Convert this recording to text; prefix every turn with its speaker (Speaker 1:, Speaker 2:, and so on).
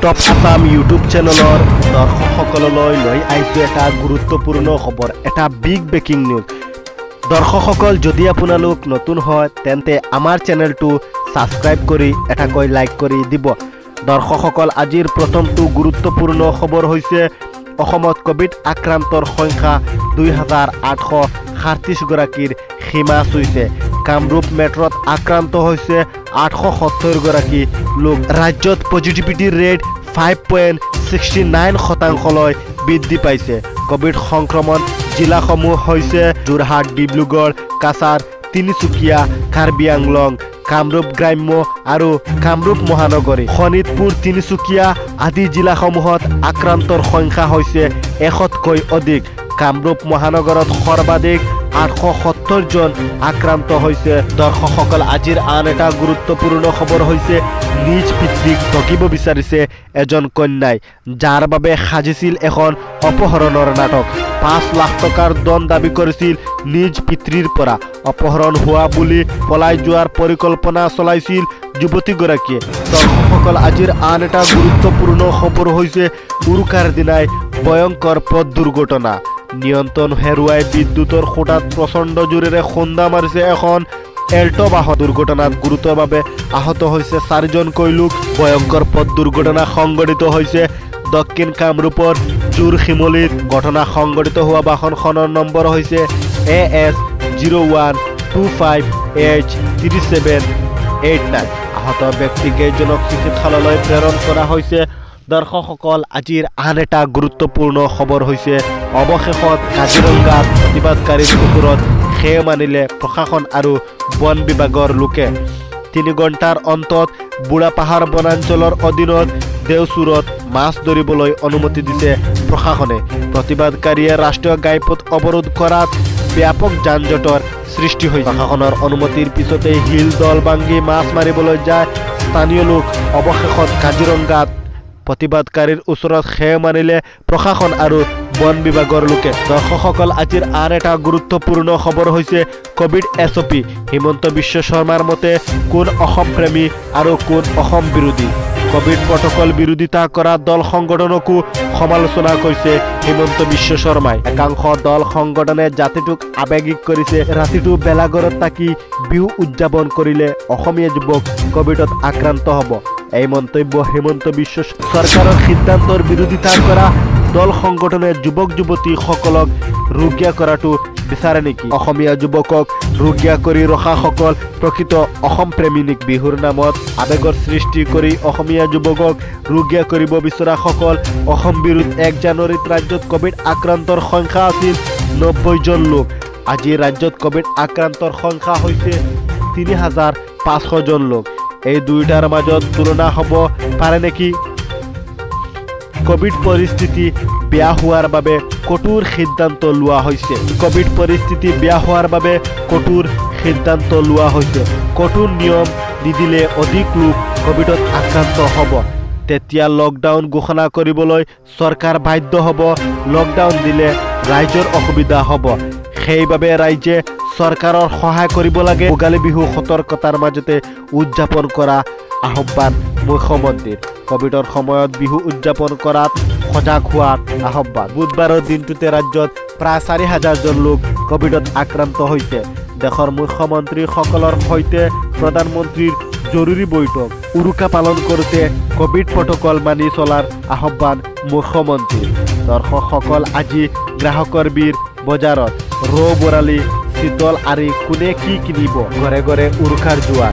Speaker 1: Top Assam YouTube চেনেলৰ দৰ্শকসকললৈ লৈ আহিছোঁ এটা গুৰুত্বপূৰ্ণ খবৰ, এটা বিগ ব্ৰেকিং নিউজ। দৰ্শকসকল, যদি আপোনালোক নতুন হয় তেন্তে আমাৰ চেনেলটো ছাবস্ক্ৰাইব কৰি এটাকৈ লাইক কৰি দিব। দৰ্শকসকল, আজিৰ প্ৰথমটো গুৰুত্বপূৰ্ণ খবৰ হৈছে অসমত কোভিড আক্ৰান্তৰ সংখ্যা 2837 গৰাকীৰ সীমা চুইছে। কামৰূপ মেট্ৰত আক্ৰান্ত হৈছে 870 গৰাকী লোক। ৰাজ্যত পজিটিভিটিৰ ৰেট 5.69% বৃদ্ধি পাইছে। কোভিড সংক্ৰমণ জিলাসমূহ হৈছে যোৰহাট, ডিব্ৰুগড়, কাছাৰ, তিনিচুকীয়া, কাৰ্বি আংলং, কামৰূপ গ্ৰাম্য আৰু কামৰূপ মহানগৰী। শোণিতপুৰ, তিনিচুকীয়া আদি জিলাসমূহত আক্ৰান্তৰ সংখ্যা হৈছে 100তকৈ অধিক। কামৰূপ মহানগৰত সৰ্বাধিক 870 জন আক্ৰান্ত হৈছে। দৰ্শকসকল, আজিৰ আন এটা গুৰুত্বপূৰ্ণ খবৰ হৈছে নিজ পিতৃক ঠগিব বিচাৰিছে এজন কন্যাই, যাৰ বাবে সাজিছিল এখন অপহৰণৰ নাটক। 5 লাখ টকাৰ দণ্ড দাবী কৰিছিল নিজ পিতৃৰ পৰা। অপহৰণ হোৱা বুলি পলাই যোৱাৰ পৰিকল্পনা চলাইছিল যুৱতীগৰাকীয়ে। দৰ্শকসকল, আজিৰ আন এটা গুৰুত্বপূৰ্ণ খবৰ হৈছে উৰুকাৰ দিনাই ভয়ংকৰ পথ দুৰ্ঘটনা। নিয়ন্ত্ৰণ হেৰুৱাই বিদ্যুতৰ খুঁটাত প্ৰচণ্ড জোৰেৰে খুন্দা মাৰিছে এখন এল্টো বাহন। দুৰ্ঘটনাত গুৰুতৰভাৱে আহত হৈছে 4জনকৈ লোক। ভয়ংকৰ পথ দুৰ্ঘটনা সংঘটিত হৈছে দক্ষিণ কামৰূপৰ জোৰ শিমলীত। ঘটনা সংঘটিত হোৱা বাহনখনৰ নম্বৰ হৈছে AS0125H3789। আহত ব্যক্তিকেইজনক চিকিৎসালয়লৈ প্ৰেৰণ কৰা হৈছে। দৰ্শকসকল, আজিৰ আন এটা গুৰুত্বপূৰ্ণ খবৰ হৈছে অৱশেষত কাজিৰঙাত প্ৰতিবাদকাৰীৰ ওপৰত সেয় মানিলে প্ৰশাসন আৰু বন বিভাগৰ লোকে। 3 ঘণ্টাৰ অন্তত বুঢ়াপাহাৰ বনাঞ্চলৰ অধীনত দেওচুৰত মাছ ধৰিবলৈ অনুমতি দিছে প্ৰশাসনে। প্ৰতিবাদকাৰীয়ে ৰাষ্ট্ৰীয় ঘাইপথ অৱৰোধ কৰাত ব্যাপক যান-জঁটৰ সৃষ্টি হৈছে। প্ৰশাসনৰ অনুমতিৰ পিছতেই শিল দল ভাঙি মাছ মাৰিবলৈ যায় স্থানীয় লোক। অৱশেষত কাজিৰঙাত প্ৰতিবাদকাৰীৰ ওচৰত সেয় মানিলে প্ৰশাসন আৰু বন বিভাগৰ লোকে। দৰ্শকসকল, আজিৰ আন এটা গুৰুত্বপূৰ্ণ খবৰ হৈছে কোভিড SOP। হিমন্ত বিশ্ব শৰ্মাৰ মতে কোন অসম প্ৰেমী আৰু কোন অসম বিৰোধী। কোভিড প্ৰটকল বিৰোধিতা কৰা দল সংগঠনকো সমালোচনা কৰিছে হিমন্ত বিশ্ব শৰ্মাই। একাংশ দল সংগঠনে জাতিটোক আৱেগিক কৰিছে। ৰাতিটো বেলাঘৰত থাকি বিহু উদযাপন কৰিলে অসমীয়া যুৱক কোভিডত আক্ৰান্ত হ'ব। এই মন্তব্য হিমন্ত বিশ্ব চৰকাৰৰ সিদ্ধান্তৰ বিৰোধিতা কৰা দল সংগঠনে যুৱক যুৱতীসকলক ৰুগীয়া কৰাটো বিচাৰে নেকি? অসমীয়া যুৱকক ৰুগীয়া কৰি ৰখাসকল প্ৰকৃত অসম প্ৰেমী নেকি? বিহুৰ নামত আৱেগৰ সৃষ্টি কৰি অসমীয়া যুৱকক ৰুগীয়া কৰিব বিচৰাসকল অসম বিৰোধী। 1 জানুৱাৰীত ৰাজ্যত কোভিড আক্ৰান্তৰ সংখ্যা আছিল 90 জন লোক। আজি ৰাজ্যত কোভিড আক্ৰান্তৰ সংখ্যা হৈছে 3500 জন লোক। এই দুয়োটাৰ মাজত তুলনা হ'ব পাৰে নেকি? কোভিড পৰিস্থিতি বেয়া হোৱাৰ বাবে কঠোৰ সিদ্ধান্ত লোৱা হৈছে। কোভিড পৰিস্থিতি বেয়া হোৱাৰ বাবে কঠোৰ সিদ্ধান্ত লোৱা হৈছে। কঠোৰ নিয়ম নিদিলে অধিক লোক কোভিডত আক্ৰান্ত হ'ব। তেতিয়া লকডাউন ঘোষণা কৰিবলৈ চৰকাৰ বাধ্য হ'ব। লকডাউন দিলে ৰাইজৰ অসুবিধা হ'ব। সেইবাবে ৰাইজে চৰকাৰৰ সহায় কৰিব লাগে। ভোগালী বিহু সতৰ্কতাৰ মাজতে উদযাপন কৰা আহ্বান মুখ্যমন্ত্ৰীৰ। কোভিডৰ সময়ত বিহু উদযাপন কৰাত সজাগ হোৱাৰ আহ্বান। বুধবাৰৰ দিনটোতে ৰাজ্যত প্ৰায় 4000 জন লোক কোভিডত আক্ৰান্ত হৈছে। দেশৰ মুখ্যমন্ত্ৰীসকলৰ সৈতে প্ৰধানমন্ত্ৰীৰ জৰুৰী বৈঠক। উৰুকা পালন কৰোঁতে কোভিড প্ৰটকল মানি চলাৰ আহ্বান মুখ্যমন্ত্ৰীৰ। দৰ্শকসকল, আজি গ্ৰাহকৰ ভিৰ বজাৰত। ৰৌ বৰালি, চিতল আৰি কোনে কি কিনিব? ঘৰে ঘৰে উৰুকাৰ জোৱাৰ।